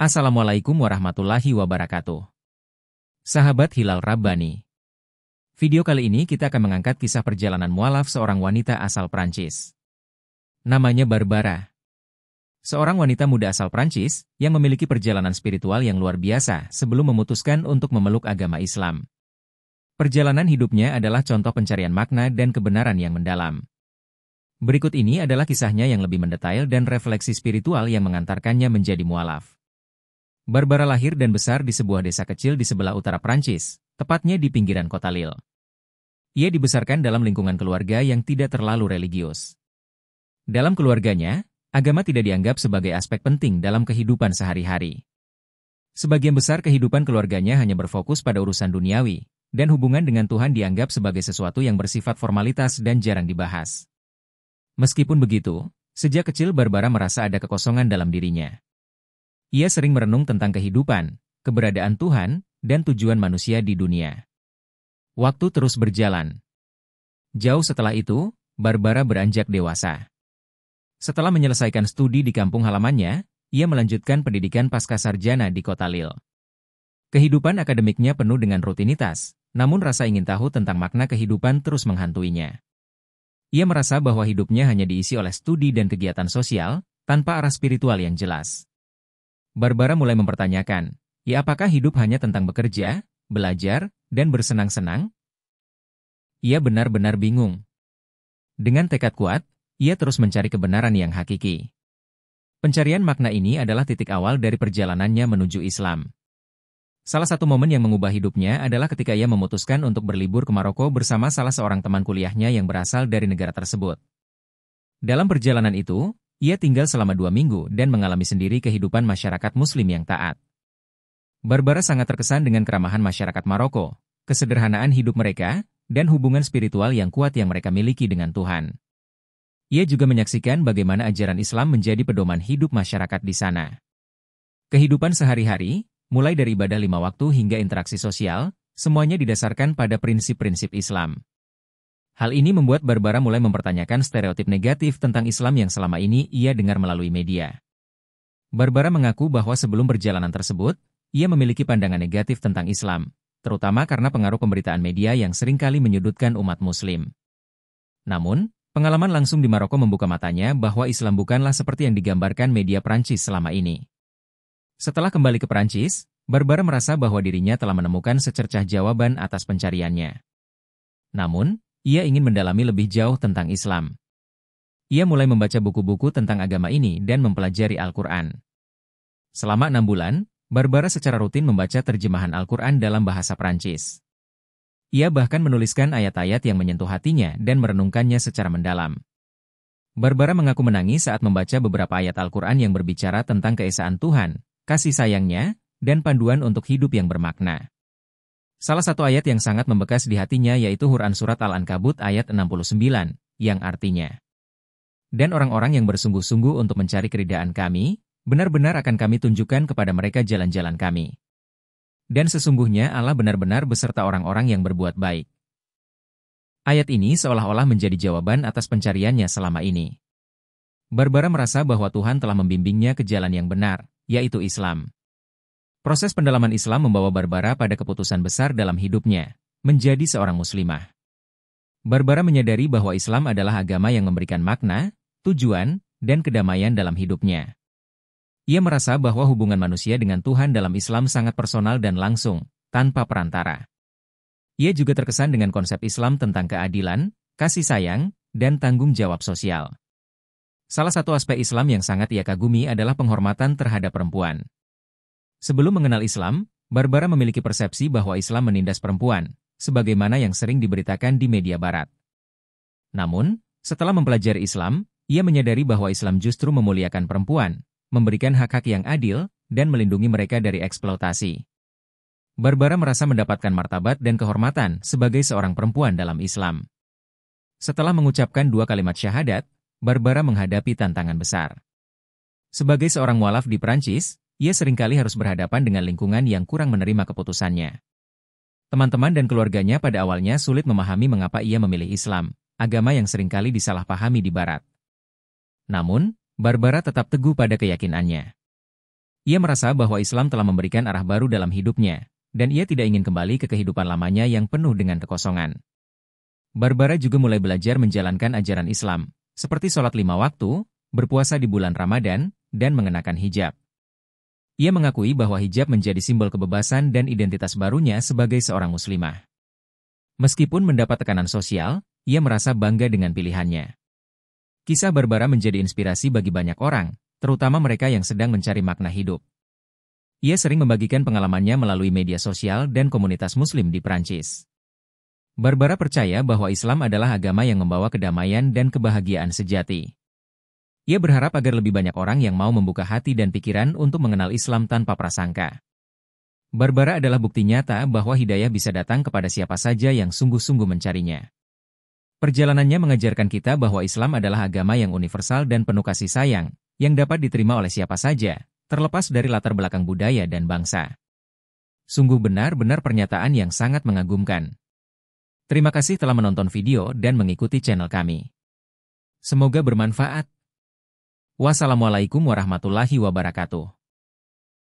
Assalamualaikum warahmatullahi wabarakatuh. Sahabat Hilal Rabbani. Video kali ini kita akan mengangkat kisah perjalanan mualaf seorang wanita asal Prancis. Namanya Barbara. Seorang wanita muda asal Prancis yang memiliki perjalanan spiritual yang luar biasa sebelum memutuskan untuk memeluk agama Islam. Perjalanan hidupnya adalah contoh pencarian makna dan kebenaran yang mendalam. Berikut ini adalah kisahnya yang lebih mendetail dan refleksi spiritual yang mengantarkannya menjadi mualaf. Barbara lahir dan besar di sebuah desa kecil di sebelah utara Prancis, tepatnya di pinggiran kota Lille. Ia dibesarkan dalam lingkungan keluarga yang tidak terlalu religius. Dalam keluarganya, agama tidak dianggap sebagai aspek penting dalam kehidupan sehari-hari. Sebagian besar kehidupan keluarganya hanya berfokus pada urusan duniawi, dan hubungan dengan Tuhan dianggap sebagai sesuatu yang bersifat formalitas dan jarang dibahas. Meskipun begitu, sejak kecil Barbara merasa ada kekosongan dalam dirinya. Ia sering merenung tentang kehidupan, keberadaan Tuhan, dan tujuan manusia di dunia. Waktu terus berjalan. Jauh setelah itu, Barbara beranjak dewasa. Setelah menyelesaikan studi di kampung halamannya, ia melanjutkan pendidikan pascasarjana di kota Lille. Kehidupan akademiknya penuh dengan rutinitas, namun rasa ingin tahu tentang makna kehidupan terus menghantuinya. Ia merasa bahwa hidupnya hanya diisi oleh studi dan kegiatan sosial, tanpa arah spiritual yang jelas. Barbara mulai mempertanyakan, apakah hidup hanya tentang bekerja, belajar, dan bersenang-senang? Ia benar-benar bingung. Dengan tekad kuat, ia terus mencari kebenaran yang hakiki. Pencarian makna ini adalah titik awal dari perjalanannya menuju Islam. Salah satu momen yang mengubah hidupnya adalah ketika ia memutuskan untuk berlibur ke Maroko bersama salah seorang teman kuliahnya yang berasal dari negara tersebut. Dalam perjalanan itu, ia tinggal selama 2 minggu dan mengalami sendiri kehidupan masyarakat Muslim yang taat. Barbara sangat terkesan dengan keramahan masyarakat Maroko, kesederhanaan hidup mereka, dan hubungan spiritual yang kuat yang mereka miliki dengan Tuhan. Ia juga menyaksikan bagaimana ajaran Islam menjadi pedoman hidup masyarakat di sana. Kehidupan sehari-hari, mulai dari ibadah 5 waktu hingga interaksi sosial, semuanya didasarkan pada prinsip-prinsip Islam. Hal ini membuat Barbara mulai mempertanyakan stereotip negatif tentang Islam yang selama ini ia dengar melalui media. Barbara mengaku bahwa sebelum perjalanan tersebut, ia memiliki pandangan negatif tentang Islam, terutama karena pengaruh pemberitaan media yang seringkali menyudutkan umat Muslim. Namun, pengalaman langsung di Maroko membuka matanya bahwa Islam bukanlah seperti yang digambarkan media Prancis selama ini. Setelah kembali ke Prancis, Barbara merasa bahwa dirinya telah menemukan secercah jawaban atas pencariannya. Namun, ia ingin mendalami lebih jauh tentang Islam. Ia mulai membaca buku-buku tentang agama ini dan mempelajari Al-Quran. Selama 6 bulan, Barbara secara rutin membaca terjemahan Al-Quran dalam bahasa Prancis. Ia bahkan menuliskan ayat-ayat yang menyentuh hatinya dan merenungkannya secara mendalam. Barbara mengaku menangis saat membaca beberapa ayat Al-Quran yang berbicara tentang keesaan Tuhan, kasih sayangnya, dan panduan untuk hidup yang bermakna. Salah satu ayat yang sangat membekas di hatinya yaitu Quran Surat Al-Ankabut ayat 69, yang artinya, "Dan orang-orang yang bersungguh-sungguh untuk mencari keridaan kami, benar-benar akan kami tunjukkan kepada mereka jalan-jalan kami. Dan sesungguhnya Allah benar-benar beserta orang-orang yang berbuat baik." Ayat ini seolah-olah menjadi jawaban atas pencariannya selama ini. Barbara merasa bahwa Tuhan telah membimbingnya ke jalan yang benar, yaitu Islam. Proses pendalaman Islam membawa Barbara pada keputusan besar dalam hidupnya, menjadi seorang muslimah. Barbara menyadari bahwa Islam adalah agama yang memberikan makna, tujuan, dan kedamaian dalam hidupnya. Ia merasa bahwa hubungan manusia dengan Tuhan dalam Islam sangat personal dan langsung, tanpa perantara. Ia juga terkesan dengan konsep Islam tentang keadilan, kasih sayang, dan tanggung jawab sosial. Salah satu aspek Islam yang sangat ia kagumi adalah penghormatan terhadap perempuan. Sebelum mengenal Islam, Barbara memiliki persepsi bahwa Islam menindas perempuan, sebagaimana yang sering diberitakan di media barat. Namun, setelah mempelajari Islam, ia menyadari bahwa Islam justru memuliakan perempuan, memberikan hak-hak yang adil, dan melindungi mereka dari eksploitasi. Barbara merasa mendapatkan martabat dan kehormatan sebagai seorang perempuan dalam Islam. Setelah mengucapkan 2 kalimat syahadat, Barbara menghadapi tantangan besar. Sebagai seorang mualaf di Prancis, ia seringkali harus berhadapan dengan lingkungan yang kurang menerima keputusannya. Teman-teman dan keluarganya pada awalnya sulit memahami mengapa ia memilih Islam, agama yang seringkali disalahpahami di Barat. Namun, Barbara tetap teguh pada keyakinannya. Ia merasa bahwa Islam telah memberikan arah baru dalam hidupnya, dan ia tidak ingin kembali ke kehidupan lamanya yang penuh dengan kekosongan. Barbara juga mulai belajar menjalankan ajaran Islam, seperti sholat 5 waktu, berpuasa di bulan Ramadan, dan mengenakan hijab. Ia mengakui bahwa hijab menjadi simbol kebebasan dan identitas barunya sebagai seorang muslimah. Meskipun mendapat tekanan sosial, ia merasa bangga dengan pilihannya. Kisah Barbara menjadi inspirasi bagi banyak orang, terutama mereka yang sedang mencari makna hidup. Ia sering membagikan pengalamannya melalui media sosial dan komunitas Muslim di Prancis. Barbara percaya bahwa Islam adalah agama yang membawa kedamaian dan kebahagiaan sejati. Ia berharap agar lebih banyak orang yang mau membuka hati dan pikiran untuk mengenal Islam tanpa prasangka. Barbara adalah bukti nyata bahwa hidayah bisa datang kepada siapa saja yang sungguh-sungguh mencarinya. Perjalanannya mengajarkan kita bahwa Islam adalah agama yang universal dan penuh kasih sayang, yang dapat diterima oleh siapa saja, terlepas dari latar belakang budaya dan bangsa. Sungguh benar-benar pernyataan yang sangat mengagumkan. Terima kasih telah menonton video dan mengikuti channel kami. Semoga bermanfaat. Wassalamualaikum warahmatullahi wabarakatuh.